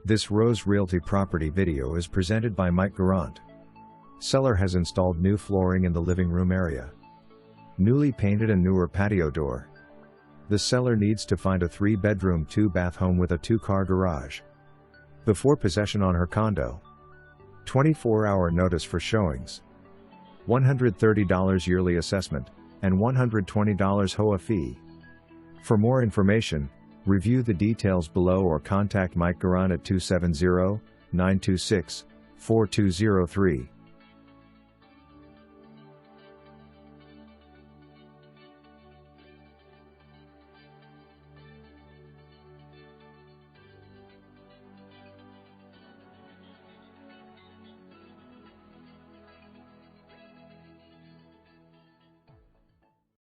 This Rose Realty property video is presented by Mike Garant. Seller has installed new flooring in the living room area. Newly painted and newer patio door. The seller needs to find a 3-bedroom 2-bath home with a 2-car garage. Before possession on her condo. 24-hour notice for showings. $130 yearly assessment, and $120 HOA fee. For more information, review the details below or contact Mike Garant at 270-926-4203.